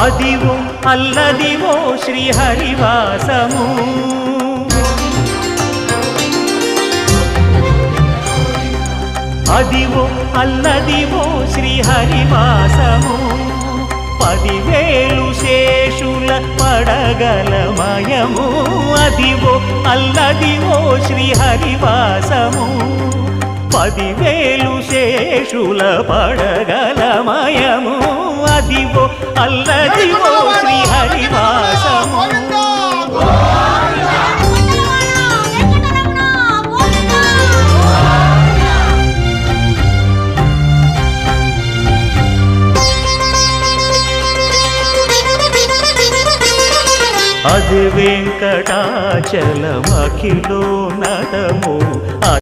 అదివో అల్లదివో శ్రీహరివాసము అదివో అల్లదివో శ్రీహరివాసము 10,000 శేషుల పడగలమయము అదివో అల్లదివో శ్రీహరివాసము 10,000 శేషుల పడగలమయము అదివో అల్లదివో శ్రీహరివాసము అది వెంకటాచలమఖిలో నటము